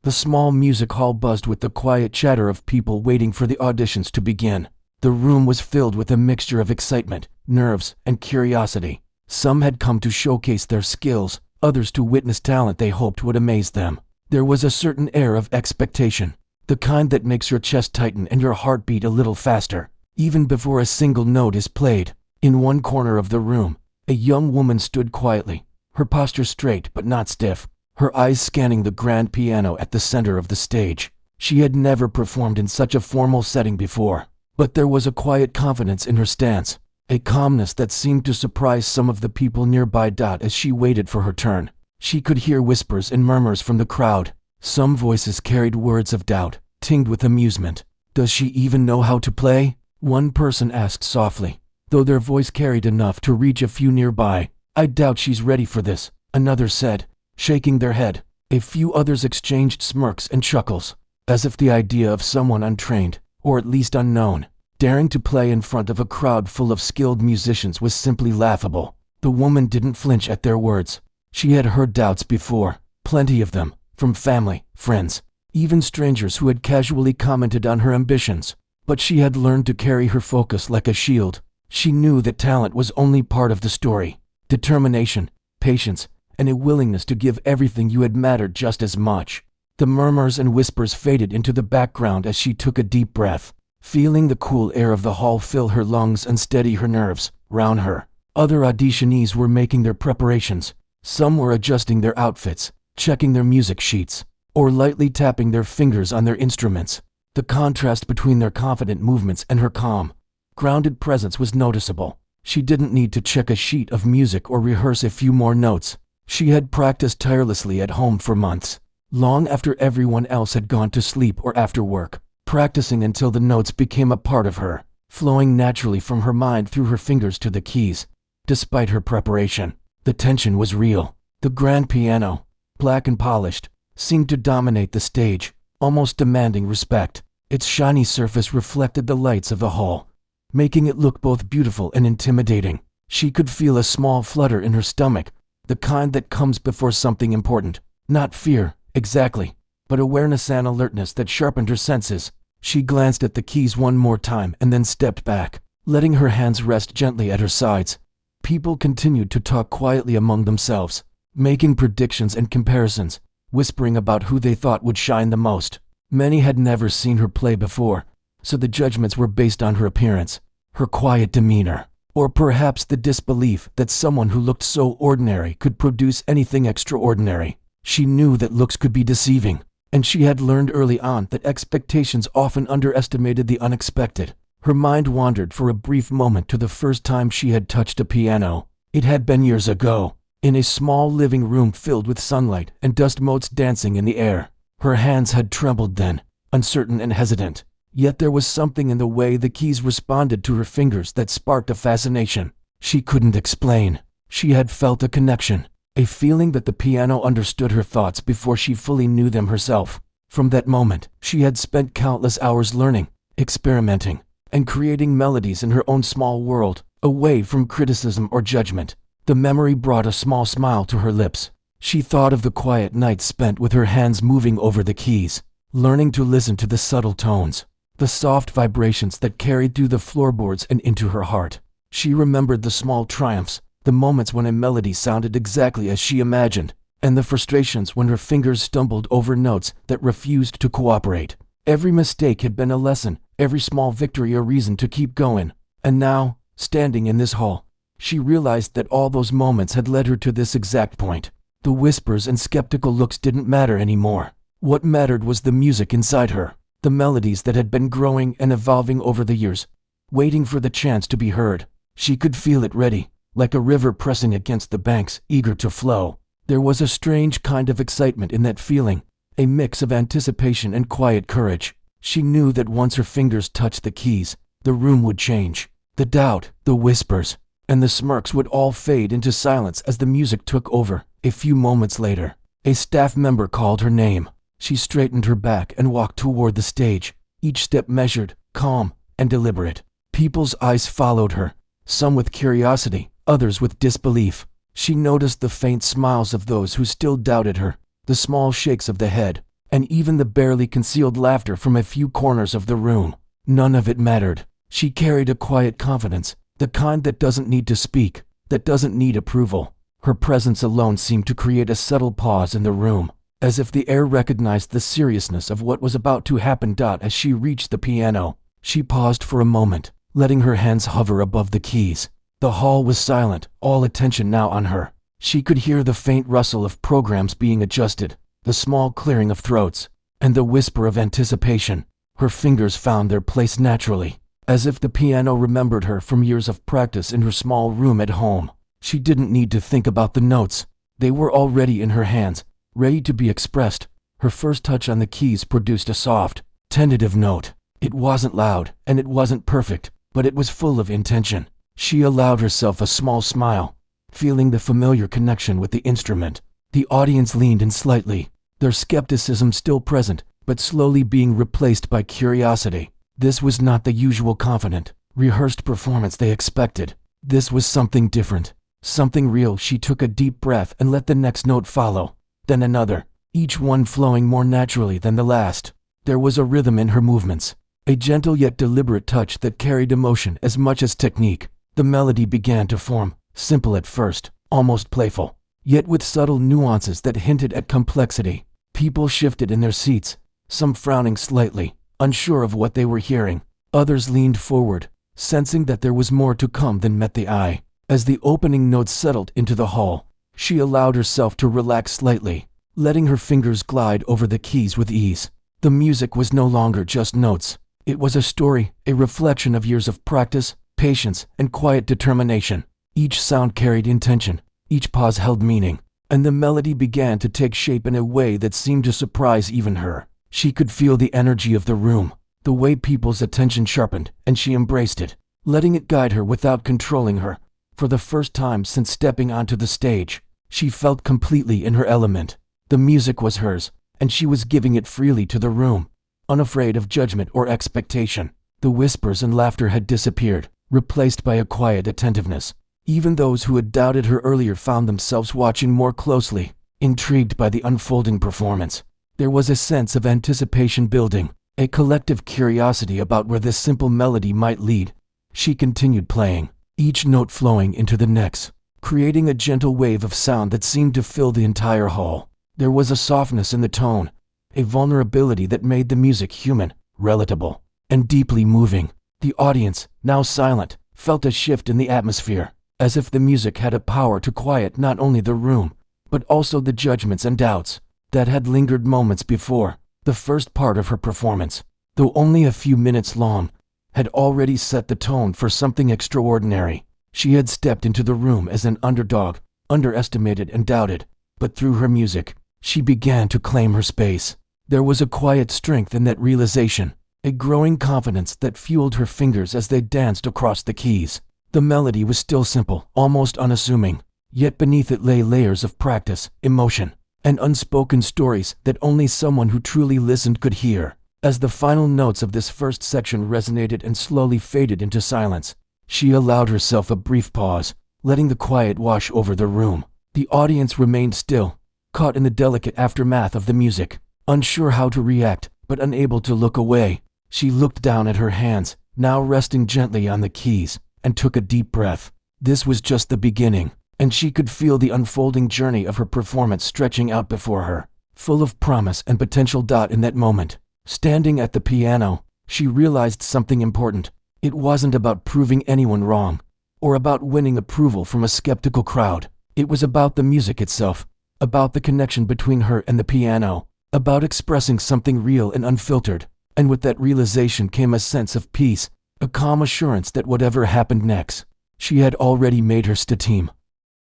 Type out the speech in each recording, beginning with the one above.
The small music hall buzzed with the quiet chatter of people waiting for the auditions to begin. The room was filled with a mixture of excitement, nerves, and curiosity. Some had come to showcase their skills, others to witness talent they hoped would amaze them. There was a certain air of expectation, the kind that makes your chest tighten and your heart beat a little faster, even before a single note is played. In one corner of the room, a young woman stood quietly, her posture straight but not stiff, her eyes scanning the grand piano at the center of the stage. She had never performed in such a formal setting before, but there was a quiet confidence in her stance, a calmness that seemed to surprise some of the people nearby. As she waited for her turn, she could hear whispers and murmurs from the crowd. Some voices carried words of doubt, tinged with amusement. "Does she even know how to play?" one person asked softly, though their voice carried enough to reach a few nearby. "I doubt she's ready for this," another said, shaking their head. A few others exchanged smirks and chuckles, as if the idea of someone untrained, or at least unknown, daring to play in front of a crowd full of skilled musicians was simply laughable. The woman didn't flinch at their words. She had heard doubts before, plenty of them, from family, friends, even strangers who had casually commented on her ambitions. But she had learned to carry her focus like a shield. She knew that talent was only part of the story. Determination, patience, and a willingness to give everything you had mattered just as much. The murmurs and whispers faded into the background as she took a deep breath, feeling the cool air of the hall fill her lungs and steady her nerves. Round her, other auditionees were making their preparations. Some were adjusting their outfits, checking their music sheets, or lightly tapping their fingers on their instruments. The contrast between their confident movements and her calm, grounded presence was noticeable. She didn't need to check a sheet of music or rehearse a few more notes. She had practiced tirelessly at home for months, long after everyone else had gone to sleep or after work, practicing until the notes became a part of her, flowing naturally from her mind through her fingers to the keys. Despite her preparation, the tension was real. The grand piano, black and polished, seemed to dominate the stage, almost demanding respect. Its shiny surface reflected the lights of the hall, making it look both beautiful and intimidating. She could feel a small flutter in her stomach, the kind that comes before something important. Not fear, exactly, but awareness and alertness that sharpened her senses. She glanced at the keys one more time and then stepped back, letting her hands rest gently at her sides. People continued to talk quietly among themselves, making predictions and comparisons, whispering about who they thought would shine the most. Many had never seen her play before, so the judgments were based on her appearance, her quiet demeanor, or perhaps the disbelief that someone who looked so ordinary could produce anything extraordinary. She knew that looks could be deceiving, and she had learned early on that expectations often underestimated the unexpected. Her mind wandered for a brief moment to the first time she had touched a piano. It had been years ago, in a small living room filled with sunlight and dust motes dancing in the air. Her hands had trembled then, uncertain and hesitant, yet there was something in the way the keys responded to her fingers that sparked a fascination. She couldn't explain. She had felt a connection, a feeling that the piano understood her thoughts before she fully knew them herself. From that moment, she had spent countless hours learning, experimenting, and creating melodies in her own small world, away from criticism or judgment. The memory brought a small smile to her lips. She thought of the quiet nights spent with her hands moving over the keys, learning to listen to the subtle tones, the soft vibrations that carried through the floorboards and into her heart. She remembered the small triumphs, the moments when a melody sounded exactly as she imagined, and the frustrations when her fingers stumbled over notes that refused to cooperate. Every mistake had been a lesson, every small victory a reason to keep going. And now, standing in this hall, she realized that all those moments had led her to this exact point. The whispers and skeptical looks didn't matter anymore. What mattered was the music inside her, the melodies that had been growing and evolving over the years, waiting for the chance to be heard. She could feel it ready, like a river pressing against the banks, eager to flow. There was a strange kind of excitement in that feeling, a mix of anticipation and quiet courage. She knew that once her fingers touched the keys, the room would change. The doubt, the whispers, and the smirks would all fade into silence as the music took over. A few moments later, a staff member called her name. She straightened her back and walked toward the stage, each step measured, calm, and deliberate. People's eyes followed her, some with curiosity, others with disbelief. She noticed the faint smiles of those who still doubted her, the small shakes of the head, and even the barely concealed laughter from a few corners of the room. None of it mattered. She carried a quiet confidence, the kind that doesn't need to speak, that doesn't need approval. Her presence alone seemed to create a subtle pause in the room, as if the air recognized the seriousness of what was about to happen. As she reached the piano, she paused for a moment, letting her hands hover above the keys. The hall was silent, all attention now on her. She could hear the faint rustle of programs being adjusted, the small clearing of throats, and the whisper of anticipation. Her fingers found their place naturally, as if the piano remembered her from years of practice in her small room at home. She didn't need to think about the notes. They were already in her hands, ready to be expressed. Her first touch on the keys produced a soft, tentative note. It wasn't loud, and it wasn't perfect, but it was full of intention. She allowed herself a small smile, feeling the familiar connection with the instrument. The audience leaned in slightly, their skepticism still present, but slowly being replaced by curiosity. This was not the usual confident, rehearsed performance they expected. This was something different, something real. She took a deep breath and let the next note follow, then another, each one flowing more naturally than the last. There was a rhythm in her movements, a gentle yet deliberate touch that carried emotion as much as technique. The melody began to form, simple at first, almost playful, yet with subtle nuances that hinted at complexity. People shifted in their seats, some frowning slightly, unsure of what they were hearing. Others leaned forward, sensing that there was more to come than met the eye. As the opening notes settled into the hall, she allowed herself to relax slightly, letting her fingers glide over the keys with ease. The music was no longer just notes. It was a story, a reflection of years of practice, patience, and quiet determination. Each sound carried intention, each pause held meaning, and the melody began to take shape in a way that seemed to surprise even her. She could feel the energy of the room, the way people's attention sharpened, and she embraced it, letting it guide her without controlling her. For the first time since stepping onto the stage, she felt completely in her element. The music was hers, and she was giving it freely to the room, unafraid of judgment or expectation. The whispers and laughter had disappeared, replaced by a quiet attentiveness. Even those who had doubted her earlier found themselves watching more closely, intrigued by the unfolding performance. There was a sense of anticipation building, a collective curiosity about where this simple melody might lead. She continued playing, each note flowing into the next, creating a gentle wave of sound that seemed to fill the entire hall. There was a softness in the tone, a vulnerability that made the music human, relatable, and deeply moving. The audience, now silent, felt a shift in the atmosphere, as if the music had a power to quiet not only the room, but also the judgments and doubts that had lingered moments before. The first part of her performance, though only a few minutes long, had already set the tone for something extraordinary. She had stepped into the room as an underdog, underestimated and doubted, but through her music, she began to claim her space. There was a quiet strength in that realization, a growing confidence that fueled her fingers as they danced across the keys. The melody was still simple, almost unassuming, yet beneath it lay layers of practice, emotion, and unspoken stories that only someone who truly listened could hear. As the final notes of this first section resonated and slowly faded into silence, she allowed herself a brief pause, letting the quiet wash over the room. The audience remained still, caught in the delicate aftermath of the music, unsure how to react, but unable to look away. She looked down at her hands, now resting gently on the keys, and took a deep breath. This was just the beginning, and she could feel the unfolding journey of her performance stretching out before her, full of promise and potential. In that moment, standing at the piano, she realized something important. It wasn't about proving anyone wrong, or about winning approval from a skeptical crowd. It was about the music itself, about the connection between her and the piano, about expressing something real and unfiltered. And with that realization came a sense of peace, a calm assurance that whatever happened next, she had already made her team.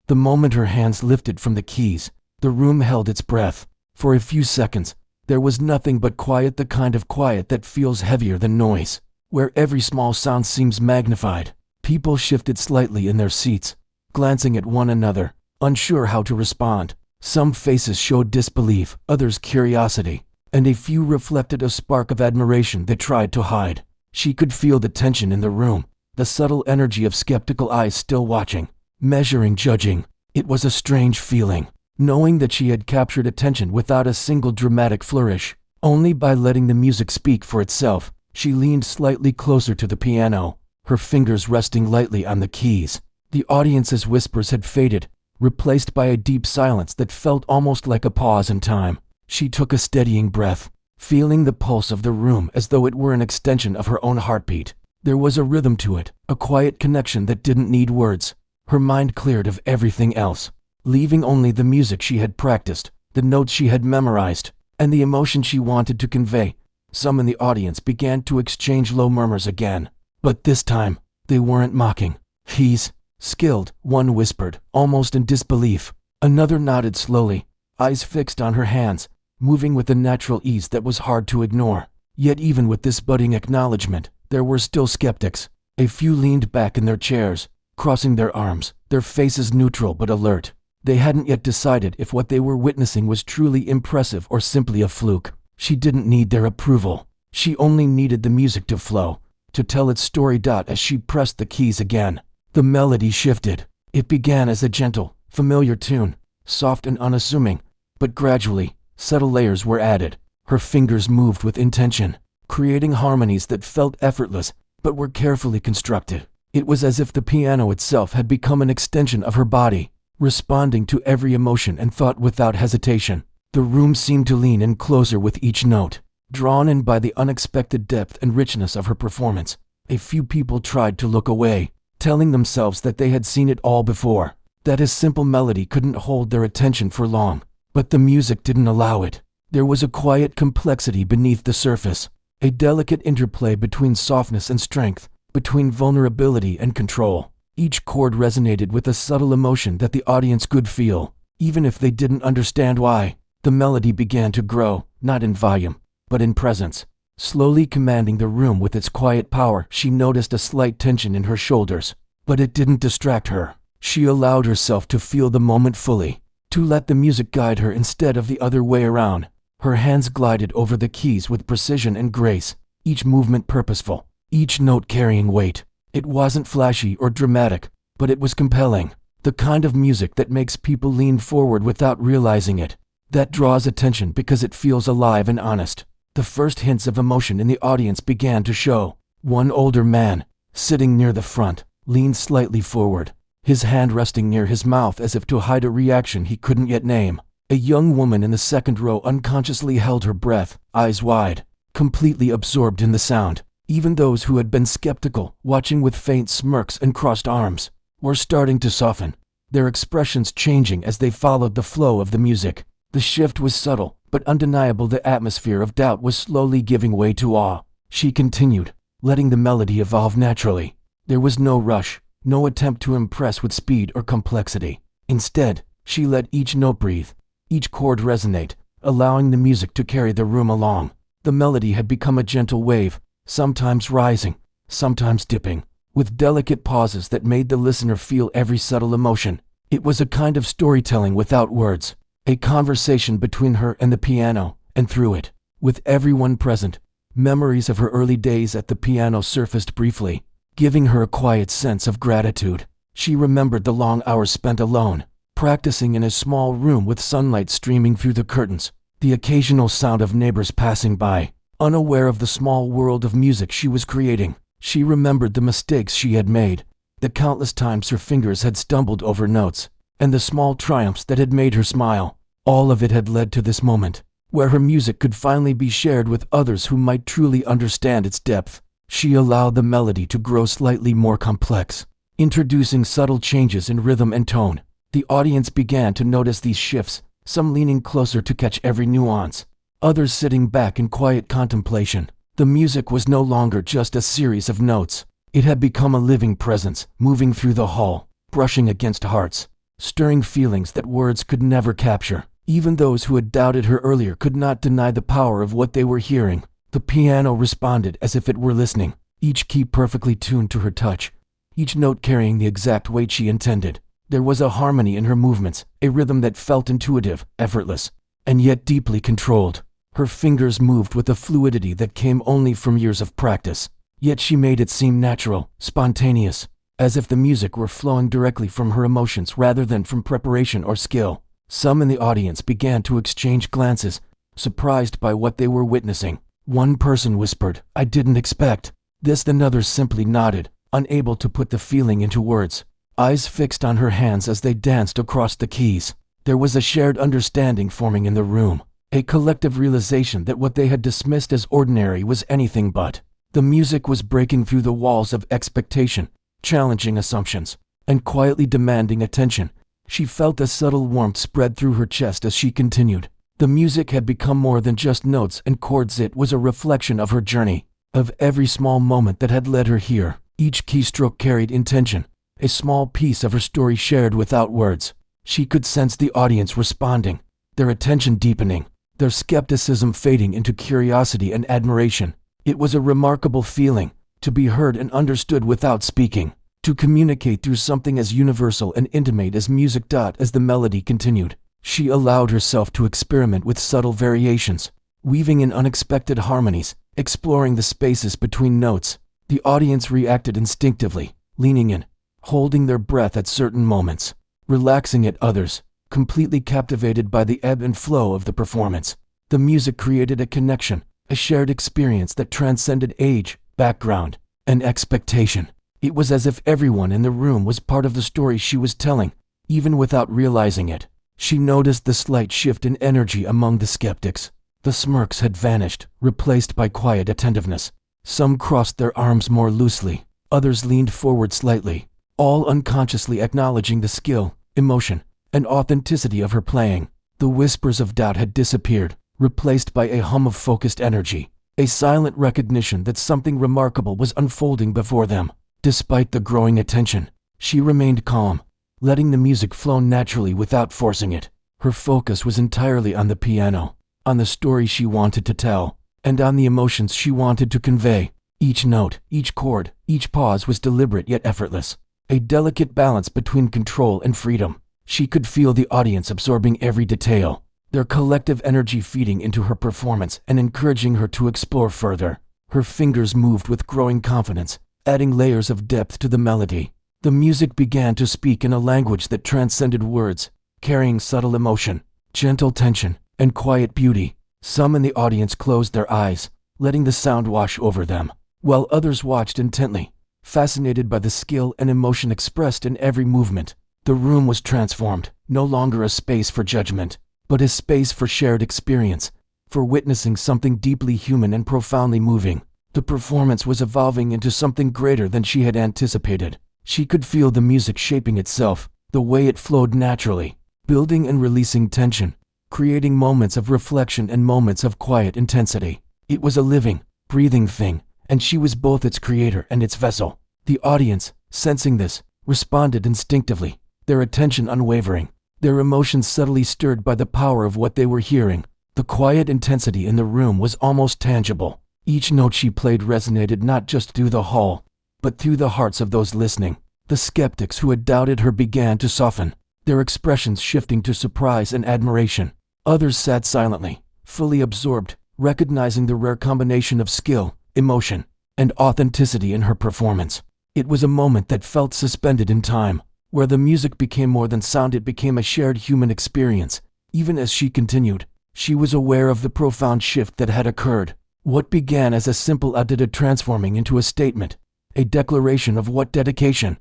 The moment her hands lifted from the keys, the room held its breath. For a few seconds, there was nothing but quiet, the kind of quiet that feels heavier than noise, where every small sound seems magnified. People shifted slightly in their seats, glancing at one another, unsure how to respond. Some faces showed disbelief, others curiosity, and a few reflected a spark of admiration they tried to hide. She could feel the tension in the room, the subtle energy of skeptical eyes still watching, measuring, judging. It was a strange feeling, knowing that she had captured attention without a single dramatic flourish. Only by letting the music speak for itself, she leaned slightly closer to the piano, her fingers resting lightly on the keys. The audience's whispers had faded, replaced by a deep silence that felt almost like a pause in time. She took a steadying breath, feeling the pulse of the room as though it were an extension of her own heartbeat. There was a rhythm to it, a quiet connection that didn't need words. Her mind cleared of everything else, leaving only the music she had practiced, the notes she had memorized, and the emotion she wanted to convey. Some in the audience began to exchange low murmurs again. But this time, they weren't mocking. "He's skilled," one whispered, almost in disbelief. Another nodded slowly, eyes fixed on her hands, moving with a natural ease that was hard to ignore. Yet even with this budding acknowledgement, there were still skeptics. A few leaned back in their chairs, crossing their arms, their faces neutral but alert. They hadn't yet decided if what they were witnessing was truly impressive or simply a fluke. She didn't need their approval. She only needed the music to flow, to tell its story. As she pressed the keys again, the melody shifted. It began as a gentle, familiar tune, soft and unassuming, but gradually, subtle layers were added. Her fingers moved with intention, creating harmonies that felt effortless, but were carefully constructed. It was as if the piano itself had become an extension of her body, responding to every emotion and thought without hesitation. The room seemed to lean in closer with each note, drawn in by the unexpected depth and richness of her performance. A few people tried to look away, telling themselves that they had seen it all before, that a simple melody couldn't hold their attention for long. But the music didn't allow it. There was a quiet complexity beneath the surface, a delicate interplay between softness and strength, between vulnerability and control. Each chord resonated with a subtle emotion that the audience could feel, even if they didn't understand why. The melody began to grow, not in volume, but in presence, slowly commanding the room with its quiet power. She noticed a slight tension in her shoulders, but it didn't distract her. She allowed herself to feel the moment fully, to let the music guide her instead of the other way around. Her hands glided over the keys with precision and grace, each movement purposeful, each note carrying weight. It wasn't flashy or dramatic, but it was compelling. The kind of music that makes people lean forward without realizing it, that draws attention because it feels alive and honest. The first hints of emotion in the audience began to show. One older man, sitting near the front, leaned slightly forward, his hand resting near his mouth as if to hide a reaction he couldn't yet name. A young woman in the second row unconsciously held her breath, eyes wide, completely absorbed in the sound. Even those who had been skeptical, watching with faint smirks and crossed arms, were starting to soften, their expressions changing as they followed the flow of the music. The shift was subtle, but undeniable. The atmosphere of doubt was slowly giving way to awe. She continued, letting the melody evolve naturally. There was no rush, no attempt to impress with speed or complexity. Instead, she let each note breathe, each chord resonate, allowing the music to carry the room along. The melody had become a gentle wave, sometimes rising, sometimes dipping, with delicate pauses that made the listener feel every subtle emotion. It was a kind of storytelling without words, a conversation between her and the piano, and through it, with everyone present, memories of her early days at the piano surfaced briefly, giving her a quiet sense of gratitude. She remembered the long hours spent alone, practicing in a small room with sunlight streaming through the curtains, the occasional sound of neighbors passing by, unaware of the small world of music she was creating. She remembered the mistakes she had made, the countless times her fingers had stumbled over notes, and the small triumphs that had made her smile. All of it had led to this moment, where her music could finally be shared with others who might truly understand its depth. She allowed the melody to grow slightly more complex, introducing subtle changes in rhythm and tone. The audience began to notice these shifts, some leaning closer to catch every nuance, others sitting back in quiet contemplation. The music was no longer just a series of notes. It had become a living presence, moving through the hall, brushing against hearts, stirring feelings that words could never capture. Even those who had doubted her earlier could not deny the power of what they were hearing. The piano responded as if it were listening, each key perfectly tuned to her touch, each note carrying the exact weight she intended. There was a harmony in her movements, a rhythm that felt intuitive, effortless, and yet deeply controlled. Her fingers moved with a fluidity that came only from years of practice, yet she made it seem natural, spontaneous, as if the music were flowing directly from her emotions rather than from preparation or skill. Some in the audience began to exchange glances, surprised by what they were witnessing. One person whispered, "I didn't expect this." Another simply nodded, unable to put the feeling into words. Eyes fixed on her hands as they danced across the keys. There was a shared understanding forming in the room, a collective realization that what they had dismissed as ordinary was anything but. The music was breaking through the walls of expectation, challenging assumptions, and quietly demanding attention. She felt a subtle warmth spread through her chest as she continued. The music had become more than just notes and chords. It was a reflection of her journey, of every small moment that had led her here. Each keystroke carried intention, a small piece of her story shared without words. She could sense the audience responding, their attention deepening, their skepticism fading into curiosity and admiration. It was a remarkable feeling, to be heard and understood without speaking, to communicate through something as universal and intimate as music. As the melody continued, she allowed herself to experiment with subtle variations, weaving in unexpected harmonies, exploring the spaces between notes. The audience reacted instinctively, leaning in, holding their breath at certain moments, relaxing at others, completely captivated by the ebb and flow of the performance. The music created a connection, a shared experience that transcended age, background, and expectation. It was as if everyone in the room was part of the story she was telling, even without realizing it. She noticed the slight shift in energy among the skeptics. The smirks had vanished, replaced by quiet attentiveness. Some crossed their arms more loosely, others leaned forward slightly, all unconsciously acknowledging the skill, emotion, and authenticity of her playing. The whispers of doubt had disappeared, replaced by a hum of focused energy, a silent recognition that something remarkable was unfolding before them. Despite the growing attention, she remained calm, letting the music flow naturally without forcing it. Her focus was entirely on the piano, on the story she wanted to tell, and on the emotions she wanted to convey. Each note, each chord, each pause was deliberate yet effortless, a delicate balance between control and freedom. She could feel the audience absorbing every detail, their collective energy feeding into her performance and encouraging her to explore further. Her fingers moved with growing confidence, adding layers of depth to the melody. The music began to speak in a language that transcended words, carrying subtle emotion, gentle tension, and quiet beauty. Some in the audience closed their eyes, letting the sound wash over them, while others watched intently, fascinated by the skill and emotion expressed in every movement. The room was transformed, no longer a space for judgment, but a space for shared experience, for witnessing something deeply human and profoundly moving. The performance was evolving into something greater than she had anticipated. She could feel the music shaping itself, the way it flowed naturally, building and releasing tension, creating moments of reflection and moments of quiet intensity. It was a living, breathing thing, and she was both its creator and its vessel. The audience, sensing this, responded instinctively, their attention unwavering, their emotions subtly stirred by the power of what they were hearing. The quiet intensity in the room was almost tangible. Each note she played resonated not just through the hall, but through the hearts of those listening. The skeptics who had doubted her began to soften, their expressions shifting to surprise and admiration. Others sat silently, fully absorbed, recognizing the rare combination of skill, emotion, and authenticity in her performance. It was a moment that felt suspended in time, where the music became more than sound. It became a shared human experience. Even as she continued, she was aware of the profound shift that had occurred. What began as a simple ode transforming into a statement, a declaration of what dedication.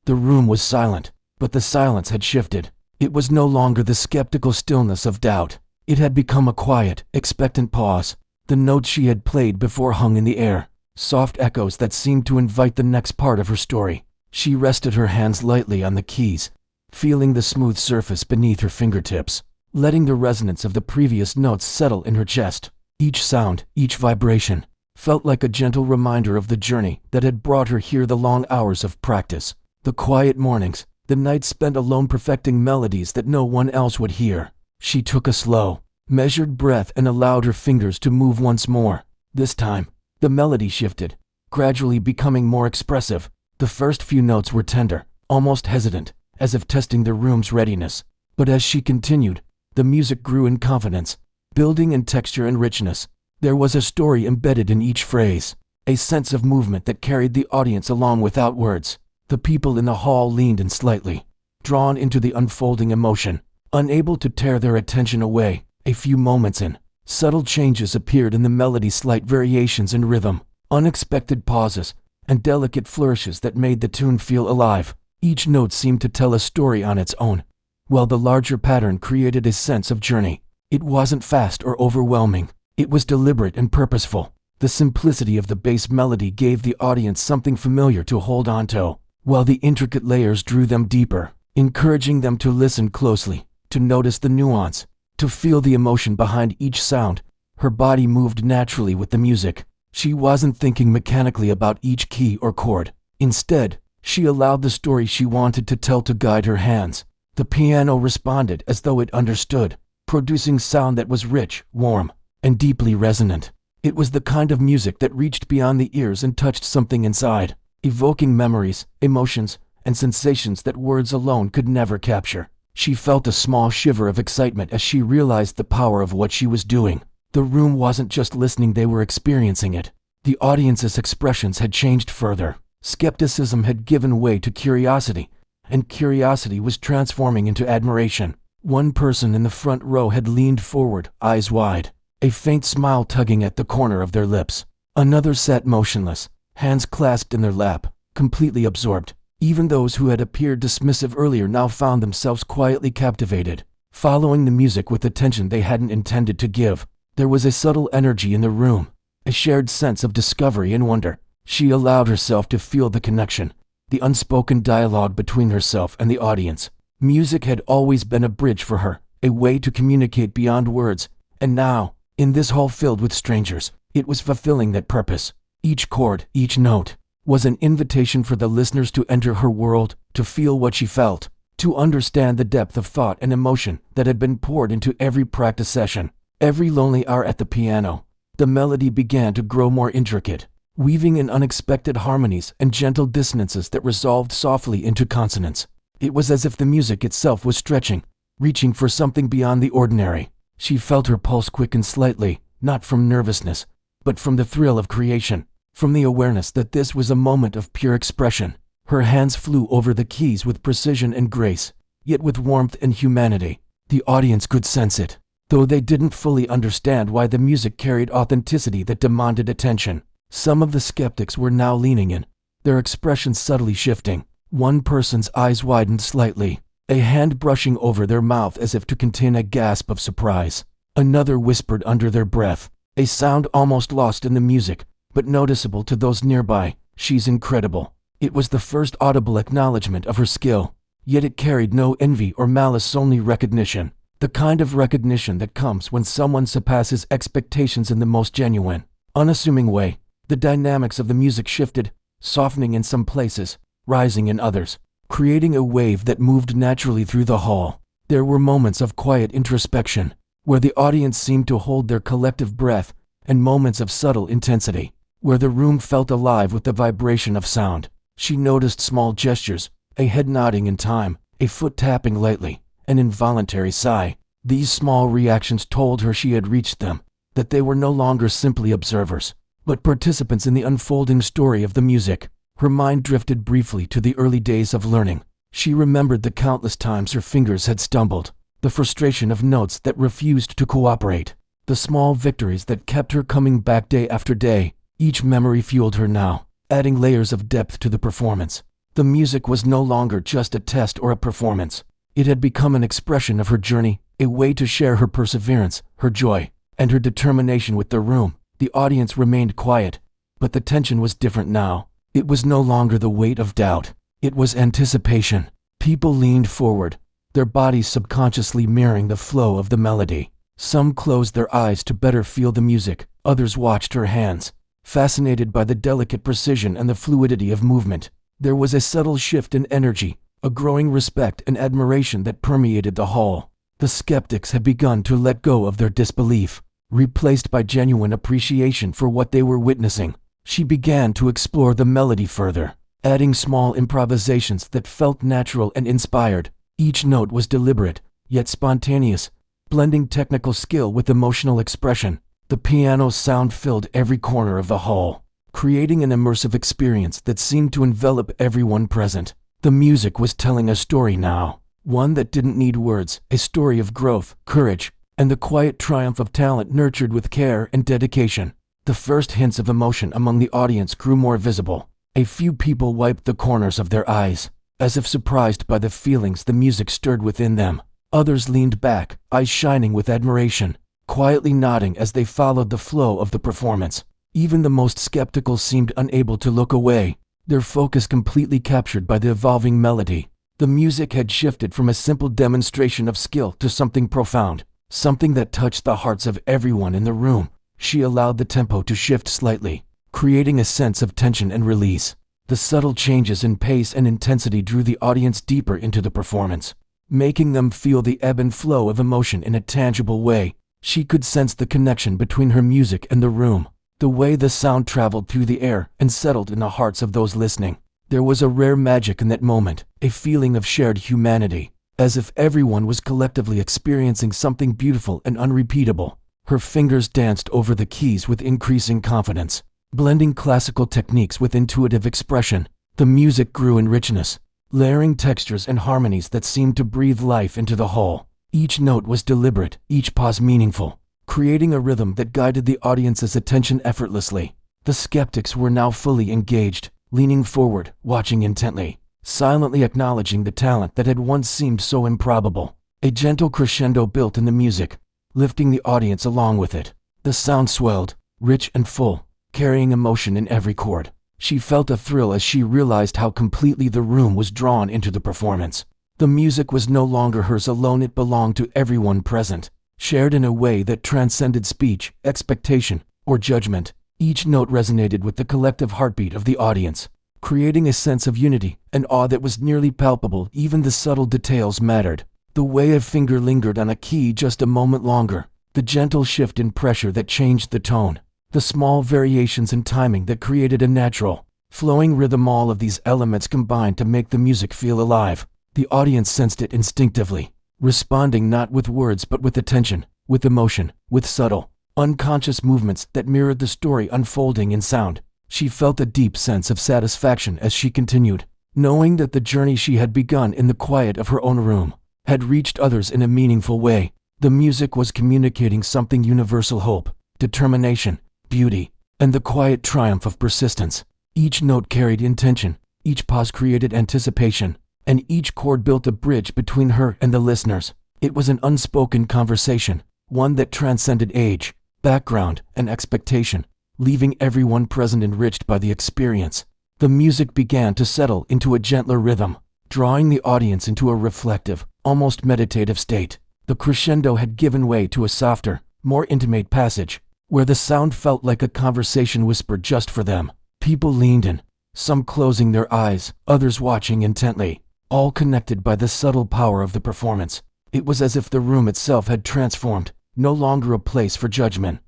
The room was silent, but the silence had shifted. It was no longer the skeptical stillness of doubt. It had become a quiet, expectant pause. The notes she had played before hung in the air, soft echoes that seemed to invite the next part of her story. She rested her hands lightly on the keys, feeling the smooth surface beneath her fingertips, letting the resonance of the previous notes settle in her chest. Each sound, each vibration, felt like a gentle reminder of the journey that had brought her here. The long hours of practice, the quiet mornings, the nights spent alone perfecting melodies that no one else would hear. She took a slow, measured breath and allowed her fingers to move once more. This time, the melody shifted, gradually becoming more expressive. The first few notes were tender, almost hesitant, as if testing the room's readiness. But as she continued, the music grew in confidence, building in texture and richness. There was a story embedded in each phrase, a sense of movement that carried the audience along without words. The people in the hall leaned in slightly, drawn into the unfolding emotion, unable to tear their attention away. A few moments in, Subtle changes appeared in the melody, slight variations in rhythm, unexpected pauses, and delicate flourishes that made the tune feel alive. Each note seemed to tell a story on its own, while the larger pattern created a sense of journey. It wasn't fast or overwhelming. It was deliberate and purposeful. The simplicity of the bass melody gave the audience something familiar to hold on to, while the intricate layers drew them deeper, encouraging them to listen closely, to notice the nuance, to feel the emotion behind each sound. Her body moved naturally with the music. She wasn't thinking mechanically about each key or chord. Instead, she allowed the story she wanted to tell to guide her hands. The piano responded as though it understood, producing sound that was rich, warm, and deeply resonant. It was the kind of music that reached beyond the ears and touched something inside, evoking memories, emotions, and sensations that words alone could never capture. She felt a small shiver of excitement as she realized the power of what she was doing. The room wasn't just listening, they were experiencing it. The audience's expressions had changed further. Skepticism had given way to curiosity, and curiosity was transforming into admiration. One person in the front row had leaned forward, eyes wide, a faint smile tugging at the corner of their lips. Another sat motionless, hands clasped in their lap, completely absorbed. Even those who had appeared dismissive earlier now found themselves quietly captivated, following the music with attention they hadn't intended to give. There was a subtle energy in the room, a shared sense of discovery and wonder. She allowed herself to feel the connection, the unspoken dialogue between herself and the audience. Music had always been a bridge for her, a way to communicate beyond words, and now, in this hall filled with strangers, it was fulfilling that purpose. Each chord, each note, was an invitation for the listeners to enter her world, to feel what she felt, to understand the depth of thought and emotion that had been poured into every practice session. Every lonely hour at the piano, the melody began to grow more intricate, weaving in unexpected harmonies and gentle dissonances that resolved softly into consonance. It was as if the music itself was stretching, reaching for something beyond the ordinary. She felt her pulse quicken slightly, not from nervousness, but from the thrill of creation, from the awareness that this was a moment of pure expression. Her hands flew over the keys with precision and grace, yet with warmth and humanity. The audience could sense it, though they didn't fully understand why the music carried authenticity that demanded attention. Some of the skeptics were now leaning in, their expressions subtly shifting. One person's eyes widened slightly, a hand brushing over their mouth as if to contain a gasp of surprise. Another whispered under their breath, a sound almost lost in the music, but noticeable to those nearby, "She's incredible." It was the first audible acknowledgement of her skill, yet it carried no envy or malice, only recognition. The kind of recognition that comes when someone surpasses expectations in the most genuine, unassuming way. The dynamics of the music shifted, softening in some places, rising in others, creating a wave that moved naturally through the hall. There were moments of quiet introspection, where the audience seemed to hold their collective breath, and moments of subtle intensity, where the room felt alive with the vibration of sound. She noticed small gestures, a head nodding in time, a foot tapping lightly, an involuntary sigh. These small reactions told her she had reached them, that they were no longer simply observers, but participants in the unfolding story of the music. Her mind drifted briefly to the early days of learning. She remembered the countless times her fingers had stumbled, the frustration of notes that refused to cooperate, the small victories that kept her coming back day after day. Each memory fueled her now, adding layers of depth to the performance. The music was no longer just a test or a performance. It had become an expression of her journey, a way to share her perseverance, her joy, and her determination with the room. The audience remained quiet, but the tension was different now. It was no longer the weight of doubt. It was anticipation. People leaned forward, their bodies subconsciously mirroring the flow of the melody. Some closed their eyes to better feel the music. Others watched her hands, fascinated by the delicate precision and the fluidity of movement. There was a subtle shift in energy, a growing respect and admiration that permeated the hall. The skeptics had begun to let go of their disbelief, replaced by genuine appreciation for what they were witnessing. She began to explore the melody further, adding small improvisations that felt natural and inspired. Each note was deliberate, yet spontaneous, blending technical skill with emotional expression. The piano's sound filled every corner of the hall, creating an immersive experience that seemed to envelop everyone present. The music was telling a story now, one that didn't need words, a story of growth, courage, and the quiet triumph of talent nurtured with care and dedication. The first hints of emotion among the audience grew more visible. A few people wiped the corners of their eyes, as if surprised by the feelings the music stirred within them. Others leaned back, eyes shining with admiration, quietly nodding as they followed the flow of the performance. Even the most skeptical seemed unable to look away, their focus completely captured by the evolving melody. The music had shifted from a simple demonstration of skill to something profound, something that touched the hearts of everyone in the room. She allowed the tempo to shift slightly, creating a sense of tension and release. The subtle changes in pace and intensity drew the audience deeper into the performance, making them feel the ebb and flow of emotion in a tangible way. She could sense the connection between her music and the room, the way the sound traveled through the air and settled in the hearts of those listening. There was a rare magic in that moment, a feeling of shared humanity, as if everyone was collectively experiencing something beautiful and unrepeatable. Her fingers danced over the keys with increasing confidence, blending classical techniques with intuitive expression. The music grew in richness, layering textures and harmonies that seemed to breathe life into the whole. Each note was deliberate, each pause meaningful, creating a rhythm that guided the audience's attention effortlessly. The skeptics were now fully engaged, leaning forward, watching intently, silently acknowledging the talent that had once seemed so improbable. A gentle crescendo built in the music, lifting the audience along with it. The sound swelled, rich and full, carrying emotion in every chord. She felt a thrill as she realized how completely the room was drawn into the performance. The music was no longer hers alone, it belonged to everyone present, shared in a way that transcended speech, expectation, or judgment. Each note resonated with the collective heartbeat of the audience, creating a sense of unity and awe that was nearly palpable. Even the subtle details mattered. The way a finger lingered on a key just a moment longer, the gentle shift in pressure that changed the tone, the small variations in timing that created a natural, flowing rhythm. All of these elements combined to make the music feel alive. The audience sensed it instinctively, responding not with words but with attention, with emotion, with subtle, unconscious movements that mirrored the story unfolding in sound. She felt a deep sense of satisfaction as she continued, knowing that the journey she had begun in the quiet of her own room had reached others in a meaningful way. The music was communicating something universal: hope, determination, beauty, and the quiet triumph of persistence. Each note carried intention, each pause created anticipation, and each chord built a bridge between her and the listeners. It was an unspoken conversation, one that transcended age, background, and expectation, leaving everyone present enriched by the experience. The music began to settle into a gentler rhythm, drawing the audience into a reflective, almost meditative state. The crescendo had given way to a softer, more intimate passage, where the sound felt like a conversation whispered just for them. People leaned in, some closing their eyes, others watching intently, all connected by the subtle power of the performance. It was as if the room itself had transformed, no longer a place for judgment.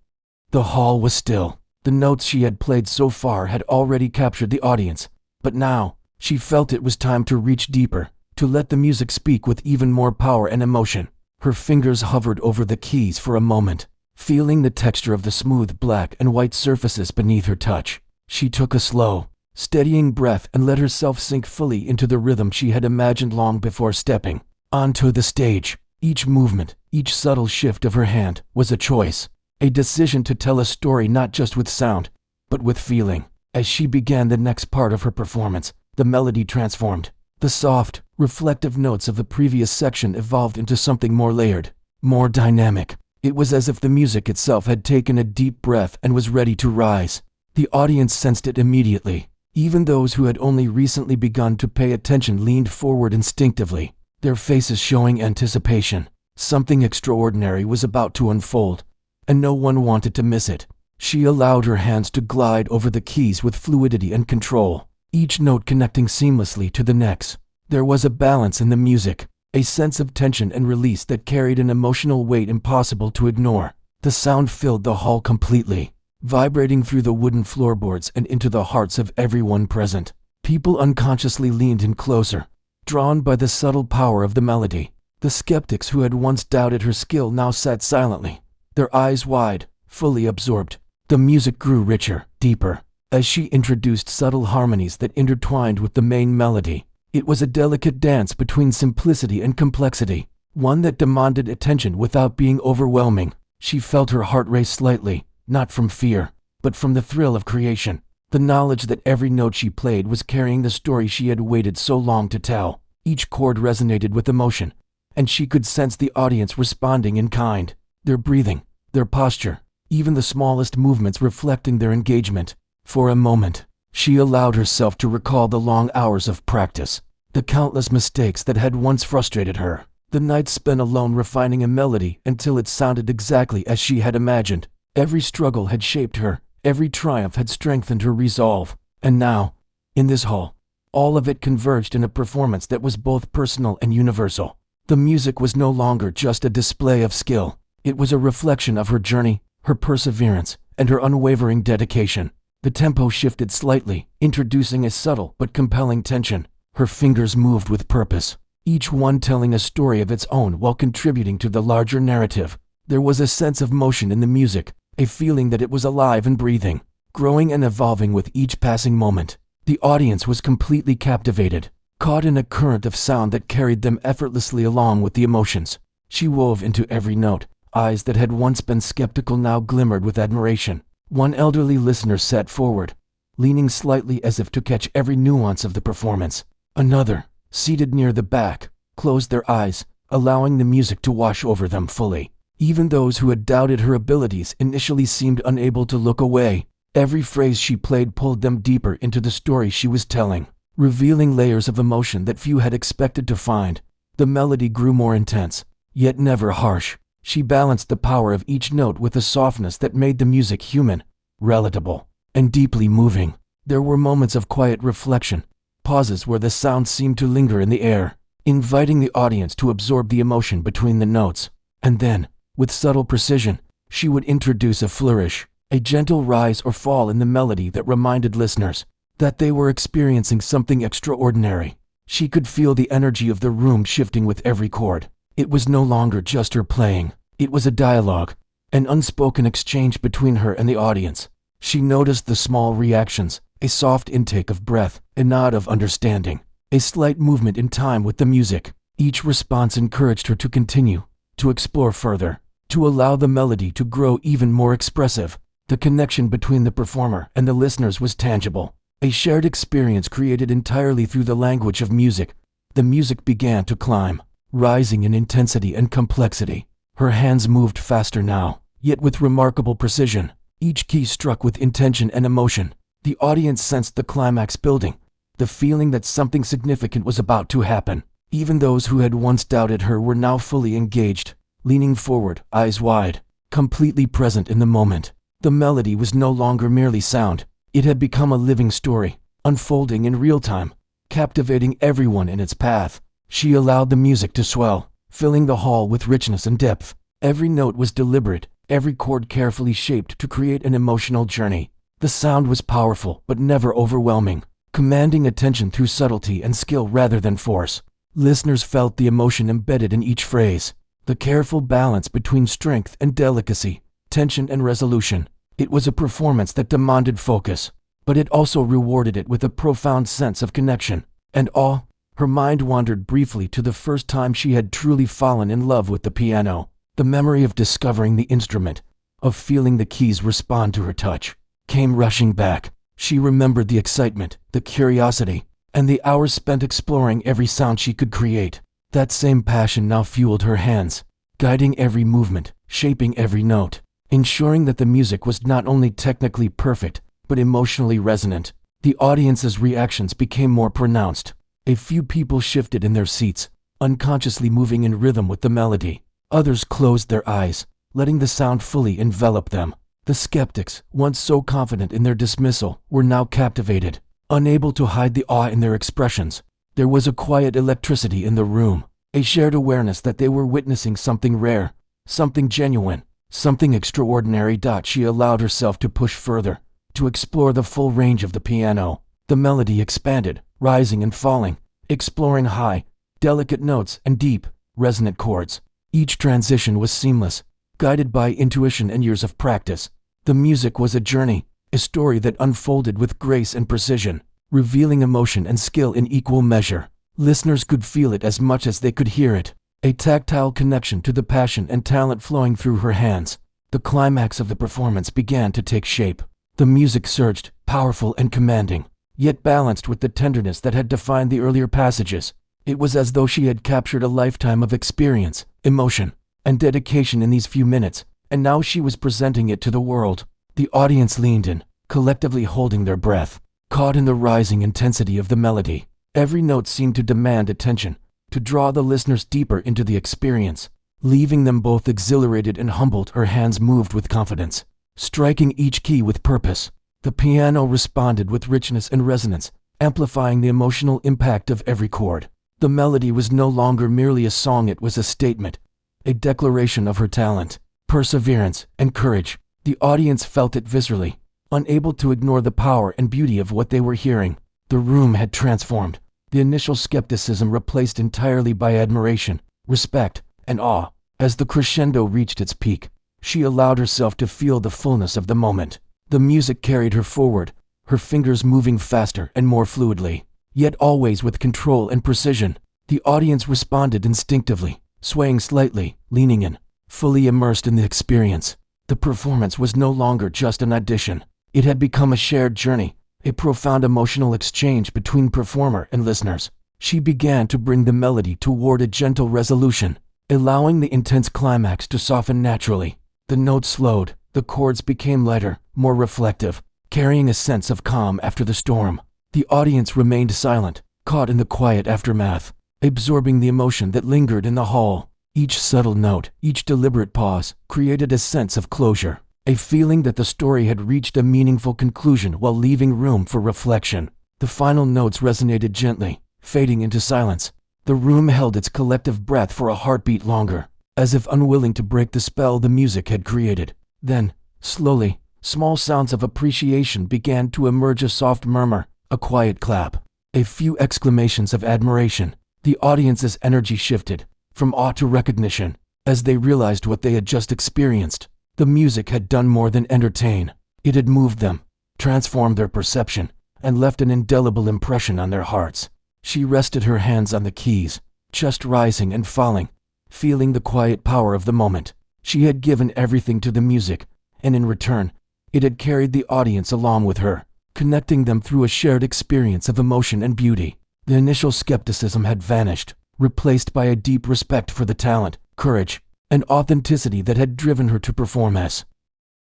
The hall was still. The notes she had played so far had already captured the audience, but now, she felt it was time to reach deeper, to let the music speak with even more power and emotion. Her fingers hovered over the keys for a moment, feeling the texture of the smooth black and white surfaces beneath her touch. She took a slow, steadying breath and let herself sink fully into the rhythm she had imagined long before stepping onto the stage. Each movement, each subtle shift of her hand was a choice, a decision to tell a story not just with sound, but with feeling. As she began the next part of her performance, the melody transformed. The soft, reflective notes of the previous section evolved into something more layered, more dynamic. It was as if the music itself had taken a deep breath and was ready to rise. The audience sensed it immediately. Even those who had only recently begun to pay attention leaned forward instinctively, their faces showing anticipation. Something extraordinary was about to unfold, and no one wanted to miss it. She allowed her hands to glide over the keys with fluidity and control, each note connecting seamlessly to the next. There was a balance in the music, a sense of tension and release that carried an emotional weight impossible to ignore. The sound filled the hall completely, vibrating through the wooden floorboards and into the hearts of everyone present. People unconsciously leaned in closer, drawn by the subtle power of the melody. The skeptics who had once doubted her skill now sat silently, their eyes wide, fully absorbed. The music grew richer, deeper, as she introduced subtle harmonies that intertwined with the main melody. It was a delicate dance between simplicity and complexity, one that demanded attention without being overwhelming. She felt her heart race slightly, not from fear, but from the thrill of creation. The knowledge that every note she played was carrying the story she had waited so long to tell. Each chord resonated with emotion, and she could sense the audience responding in kind, their breathing, their posture, even the smallest movements reflecting their engagement. For a moment, she allowed herself to recall the long hours of practice, the countless mistakes that had once frustrated her, the nights spent alone refining a melody until it sounded exactly as she had imagined. Every struggle had shaped her, every triumph had strengthened her resolve, and now, in this hall, all of it converged in a performance that was both personal and universal. The music was no longer just a display of skill. It was a reflection of her journey, her perseverance, and her unwavering dedication. The tempo shifted slightly, introducing a subtle but compelling tension. Her fingers moved with purpose, each one telling a story of its own while contributing to the larger narrative. There was a sense of motion in the music, a feeling that it was alive and breathing, growing and evolving with each passing moment. The audience was completely captivated, caught in a current of sound that carried them effortlessly along with the emotions. She wove into every note. Eyes that had once been skeptical now glimmered with admiration. One elderly listener sat forward, leaning slightly as if to catch every nuance of the performance. Another, seated near the back, closed their eyes, allowing the music to wash over them fully. Even those who had doubted her abilities initially seemed unable to look away. Every phrase she played pulled them deeper into the story she was telling, revealing layers of emotion that few had expected to find. The melody grew more intense, yet never harsh. She balanced the power of each note with a softness that made the music human, relatable, and deeply moving. There were moments of quiet reflection, pauses where the sound seemed to linger in the air, inviting the audience to absorb the emotion between the notes. And then, with subtle precision, she would introduce a flourish, a gentle rise or fall in the melody that reminded listeners that they were experiencing something extraordinary. She could feel the energy of the room shifting with every chord. It was no longer just her playing. It was a dialogue, an unspoken exchange between her and the audience. She noticed the small reactions, a soft intake of breath, a nod of understanding, a slight movement in time with the music. Each response encouraged her to continue, to explore further, to allow the melody to grow even more expressive. The connection between the performer and the listeners was tangible, a shared experience created entirely through the language of music. The music began to climb, rising in intensity and complexity. Her hands moved faster now, yet with remarkable precision, each key struck with intention and emotion. The audience sensed the climax building, the feeling that something significant was about to happen. Even those who had once doubted her were now fully engaged, leaning forward, eyes wide, completely present in the moment. The melody was no longer merely sound. It had become a living story, unfolding in real time, captivating everyone in its path. She allowed the music to swell, filling the hall with richness and depth. Every note was deliberate, every chord carefully shaped to create an emotional journey. The sound was powerful but never overwhelming, commanding attention through subtlety and skill rather than force. Listeners felt the emotion embedded in each phrase, the careful balance between strength and delicacy, tension and resolution. It was a performance that demanded focus, but it also rewarded it with a profound sense of connection and awe. Her mind wandered briefly to the first time she had truly fallen in love with the piano. The memory of discovering the instrument, of feeling the keys respond to her touch, came rushing back. She remembered the excitement, the curiosity, and the hours spent exploring every sound she could create. That same passion now fueled her hands, guiding every movement, shaping every note, ensuring that the music was not only technically perfect, but emotionally resonant. The audience's reactions became more pronounced. A few people shifted in their seats, unconsciously moving in rhythm with the melody. Others closed their eyes, letting the sound fully envelop them. The skeptics, once so confident in their dismissal, were now captivated, unable to hide the awe in their expressions. There was a quiet electricity in the room, a shared awareness that they were witnessing something rare, something genuine, something extraordinary. She allowed herself to push further, to explore the full range of the piano. The melody expanded, rising and falling, exploring high, delicate notes and deep, resonant chords. Each transition was seamless, guided by intuition and years of practice. The music was a journey, a story that unfolded with grace and precision, revealing emotion and skill in equal measure. Listeners could feel it as much as they could hear it, a tactile connection to the passion and talent flowing through her hands. The climax of the performance began to take shape. The music surged, powerful and commanding, yet balanced with the tenderness that had defined the earlier passages. It was as though she had captured a lifetime of experience, emotion, and dedication in these few minutes, and now she was presenting it to the world. The audience leaned in, collectively holding their breath, caught in the rising intensity of the melody. Every note seemed to demand attention, to draw the listeners deeper into the experience, leaving them both exhilarated and humbled. Her hands moved with confidence, striking each key with purpose. The piano responded with richness and resonance, amplifying the emotional impact of every chord. The melody was no longer merely a song, it was a statement, a declaration of her talent, perseverance, and courage. The audience felt it viscerally, unable to ignore the power and beauty of what they were hearing. The room had transformed, the initial skepticism replaced entirely by admiration, respect, and awe. As the crescendo reached its peak, she allowed herself to feel the fullness of the moment. The music carried her forward, her fingers moving faster and more fluidly, yet always with control and precision. The audience responded instinctively, swaying slightly, leaning in, fully immersed in the experience. The performance was no longer just an audition. It had become a shared journey, a profound emotional exchange between performer and listeners. She began to bring the melody toward a gentle resolution, allowing the intense climax to soften naturally. The notes slowed, the chords became lighter, more reflective, carrying a sense of calm after the storm. The audience remained silent, caught in the quiet aftermath, absorbing the emotion that lingered in the hall. Each subtle note, each deliberate pause, created a sense of closure, a feeling that the story had reached a meaningful conclusion while leaving room for reflection. The final notes resonated gently, fading into silence. The room held its collective breath for a heartbeat longer, as if unwilling to break the spell the music had created. Then, slowly, small sounds of appreciation began to emerge, a soft murmur, a quiet clap, a few exclamations of admiration. The audience's energy shifted, from awe to recognition, as they realized what they had just experienced. The music had done more than entertain. It had moved them, transformed their perception, and left an indelible impression on their hearts. She rested her hands on the keys, chest rising and falling, feeling the quiet power of the moment. She had given everything to the music, and in return, it had carried the audience along with her, connecting them through a shared experience of emotion and beauty. The initial skepticism had vanished, replaced by a deep respect for the talent, courage, and authenticity that had driven her to perform. As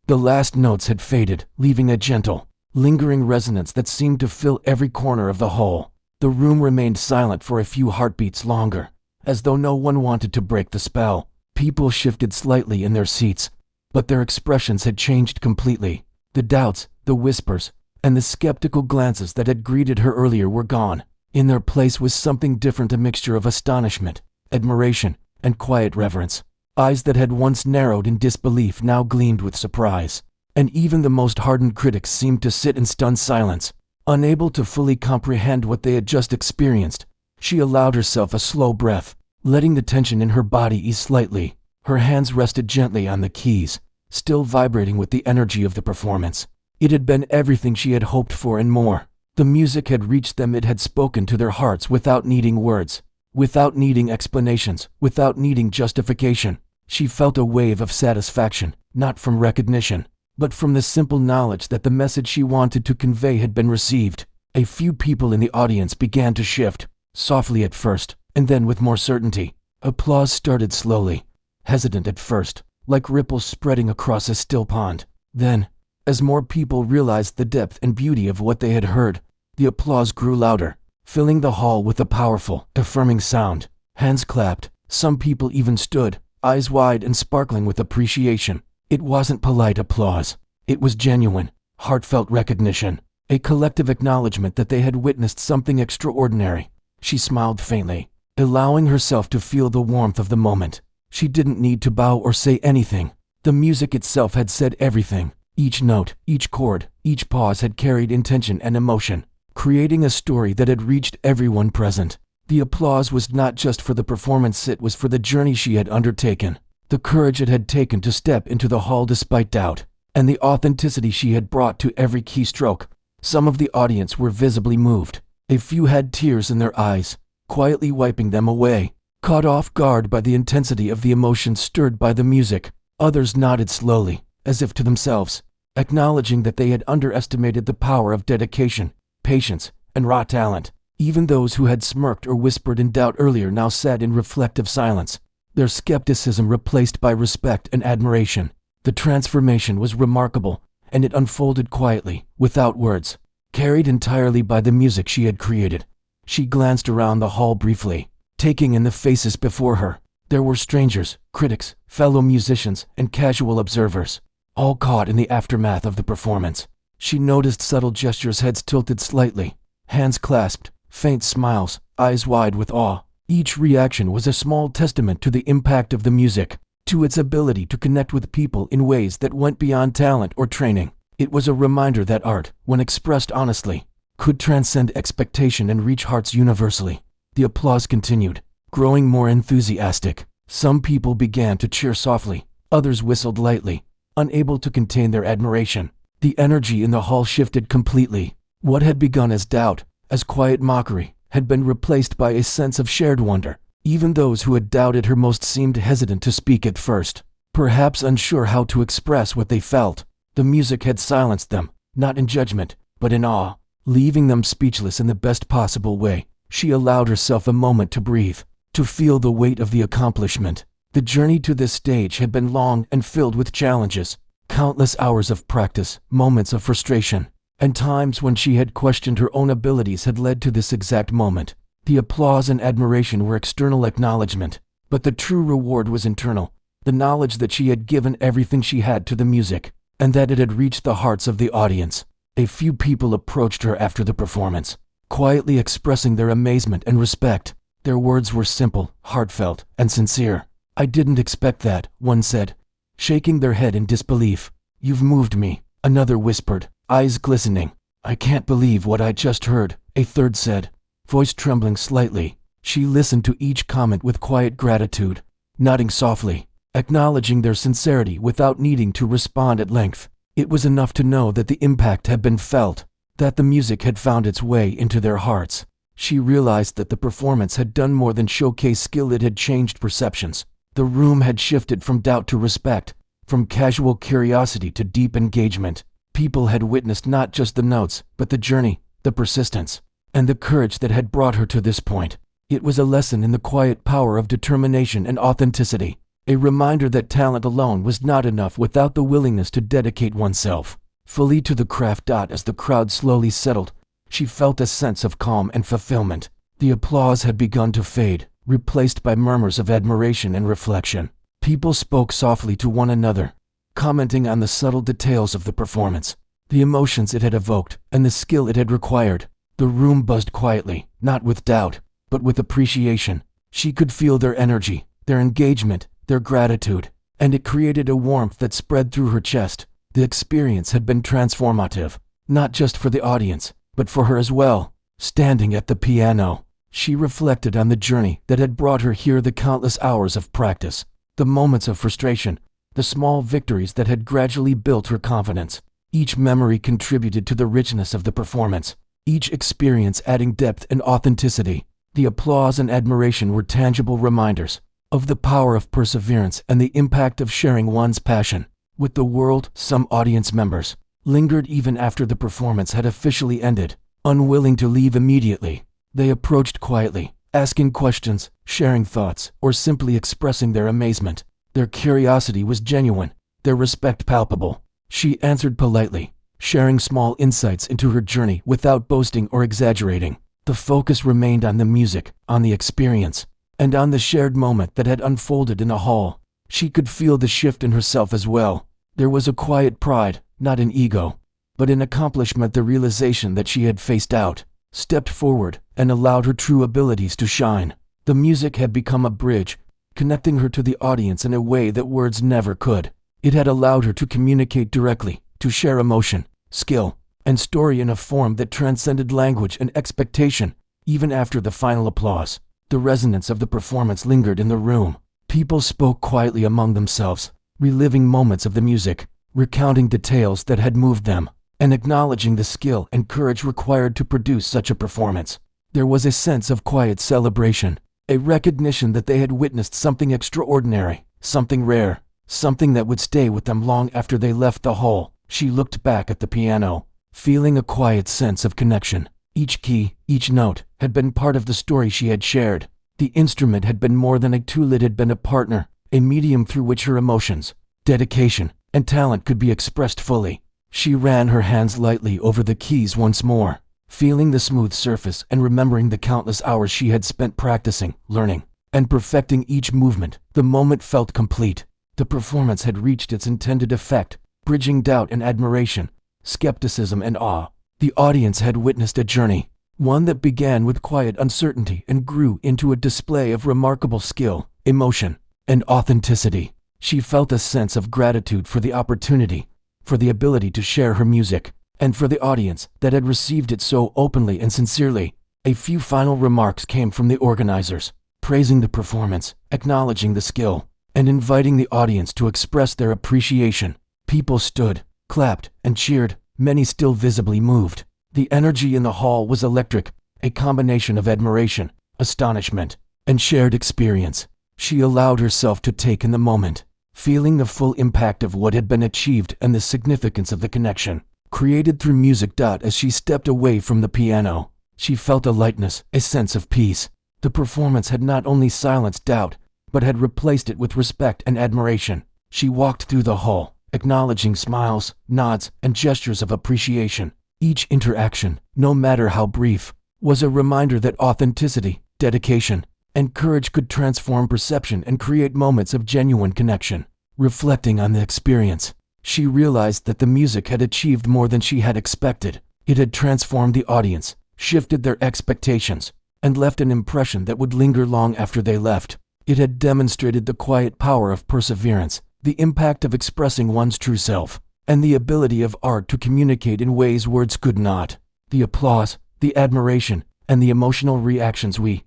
the last notes had faded, leaving a gentle, lingering resonance that seemed to fill every corner of the hall. The room remained silent for a few heartbeats longer, as though no one wanted to break the spell. People shifted slightly in their seats, but their expressions had changed completely. The doubts, the whispers, and the skeptical glances that had greeted her earlier were gone. In their place was something different, a mixture of astonishment, admiration, and quiet reverence. Eyes that had once narrowed in disbelief now gleamed with surprise, and even the most hardened critics seemed to sit in stunned silence, unable to fully comprehend what they had just experienced. She allowed herself a slow breath, letting the tension in her body ease slightly. Her hands rested gently on the keys, still vibrating with the energy of the performance. It had been everything she had hoped for and more. The music had reached them, it had spoken to their hearts without needing words, without needing explanations, without needing justification. She felt a wave of satisfaction, not from recognition, but from the simple knowledge that the message she wanted to convey had been received. A few people in the audience began to shift, softly at first, and then with more certainty. Applause started slowly, hesitant at first, like ripples spreading across a still pond. Then, as more people realized the depth and beauty of what they had heard, the applause grew louder, filling the hall with a powerful, affirming sound. Hands clapped, some people even stood, eyes wide and sparkling with appreciation. It wasn't polite applause. It was genuine, heartfelt recognition, a collective acknowledgement that they had witnessed something extraordinary. She smiled faintly, allowing herself to feel the warmth of the moment. She didn't need to bow or say anything. The music itself had said everything. Each note, each chord, each pause had carried intention and emotion, creating a story that had reached everyone present. The applause was not just for the performance, it was for the journey she had undertaken, the courage it had taken to step into the hall despite doubt, and the authenticity she had brought to every keystroke. Some of the audience were visibly moved. A few had tears in their eyes, quietly wiping them away. Caught off guard by the intensity of the emotion stirred by the music, others nodded slowly, as if to themselves, acknowledging that they had underestimated the power of dedication, patience, and raw talent. Even those who had smirked or whispered in doubt earlier now sat in reflective silence, their skepticism replaced by respect and admiration. The transformation was remarkable, and it unfolded quietly, without words. Carried entirely by the music she had created, she glanced around the hall briefly, taking in the faces before her. There were strangers, critics, fellow musicians, and casual observers, all caught in the aftermath of the performance. She noticed subtle gestures, heads tilted slightly, hands clasped, faint smiles, eyes wide with awe. Each reaction was a small testament to the impact of the music, to its ability to connect with people in ways that went beyond talent or training. It was a reminder that art, when expressed honestly, could transcend expectation and reach hearts universally. The applause continued, growing more enthusiastic. Some people began to cheer softly, others whistled lightly, unable to contain their admiration. The energy in the hall shifted completely. What had begun as doubt, as quiet mockery, had been replaced by a sense of shared wonder. Even those who had doubted her most seemed hesitant to speak at first, perhaps unsure how to express what they felt. The music had silenced them, not in judgment, but in awe, leaving them speechless in the best possible way. She allowed herself a moment to breathe, to feel the weight of the accomplishment. The journey to this stage had been long and filled with challenges, countless hours of practice, moments of frustration, and times when she had questioned her own abilities had led to this exact moment. The applause and admiration were external acknowledgement, but the true reward was internal, the knowledge that she had given everything she had to the music, and that it had reached the hearts of the audience. A few people approached her after the performance, quietly expressing their amazement and respect. Their words were simple, heartfelt, and sincere. "I didn't expect that," one said, shaking their head in disbelief. "You've moved me," another whispered, eyes glistening. "I can't believe what I just heard," a third said, voice trembling slightly. She listened to each comment with quiet gratitude, nodding softly, acknowledging their sincerity without needing to respond at length. It was enough to know that the impact had been felt, that the music had found its way into their hearts. She realized that the performance had done more than showcase skill, it had changed perceptions. The room had shifted from doubt to respect, from casual curiosity to deep engagement. People had witnessed not just the notes, but the journey, the persistence, and the courage that had brought her to this point. It was a lesson in the quiet power of determination and authenticity, a reminder that talent alone was not enough without the willingness to dedicate oneself fully to the craft. As the crowd slowly settled, she felt a sense of calm and fulfillment. The applause had begun to fade, replaced by murmurs of admiration and reflection. People spoke softly to one another, commenting on the subtle details of the performance, the emotions it had evoked, and the skill it had required. The room buzzed quietly, not with doubt, but with appreciation. She could feel their energy, their engagement, their gratitude, and it created a warmth that spread through her chest. The experience had been transformative, not just for the audience, but for her as well. Standing at the piano, she reflected on the journey that had brought her here, the countless hours of practice, the moments of frustration, the small victories that had gradually built her confidence. Each memory contributed to the richness of the performance, each experience adding depth and authenticity. The applause and admiration were tangible reminders of the power of perseverance and the impact of sharing one's passion with the world. Some audience members lingered even after the performance had officially ended, unwilling to leave immediately. They approached quietly, asking questions, sharing thoughts, or simply expressing their amazement. Their curiosity was genuine, their respect palpable. She answered politely, sharing small insights into her journey without boasting or exaggerating. The focus remained on the music, on the experience, and on the shared moment that had unfolded in the hall. She could feel the shift in herself as well. There was a quiet pride, not an ego, but an accomplishment, the realization that she had faced out, stepped forward, and allowed her true abilities to shine. The music had become a bridge, connecting her to the audience in a way that words never could. It had allowed her to communicate directly, to share emotion, skill, and story in a form that transcended language and expectation. Even after the final applause, the resonance of the performance lingered in the room. People spoke quietly among themselves, reliving moments of the music, recounting details that had moved them, and acknowledging the skill and courage required to produce such a performance. There was a sense of quiet celebration, a recognition that they had witnessed something extraordinary, something rare, something that would stay with them long after they left the hall. She looked back at the piano, feeling a quiet sense of connection. Each key, each note, had been part of the story she had shared. The instrument had been more than a tool, it had been a partner, a medium through which her emotions, dedication, and talent could be expressed fully. She ran her hands lightly over the keys once more, feeling the smooth surface and remembering the countless hours she had spent practicing, learning, and perfecting each movement. The moment felt complete. The performance had reached its intended effect, bridging doubt and admiration, skepticism and awe. The audience had witnessed a journey, one that began with quiet uncertainty and grew into a display of remarkable skill, emotion, and authenticity. She felt a sense of gratitude for the opportunity, for the ability to share her music, and for the audience that had received it so openly and sincerely. A few final remarks came from the organizers, praising the performance, acknowledging the skill, and inviting the audience to express their appreciation. People stood, clapped, and cheered, many still visibly moved. The energy in the hall was electric, a combination of admiration, astonishment, and shared experience. She allowed herself to take in the moment, feeling the full impact of what had been achieved and the significance of the connection created through music. As she stepped away from the piano, she felt a lightness, a sense of peace. The performance had not only silenced doubt, but had replaced it with respect and admiration. She walked through the hall, acknowledging smiles, nods, and gestures of appreciation. Each interaction, no matter how brief, was a reminder that authenticity, dedication, and courage could transform perception and create moments of genuine connection. Reflecting on the experience, she realized that the music had achieved more than she had expected. It had transformed the audience, shifted their expectations, and left an impression that would linger long after they left. It had demonstrated the quiet power of perseverance, the impact of expressing one's true self, and the ability of art to communicate in ways words could not. The applause, the admiration, and the emotional reactions we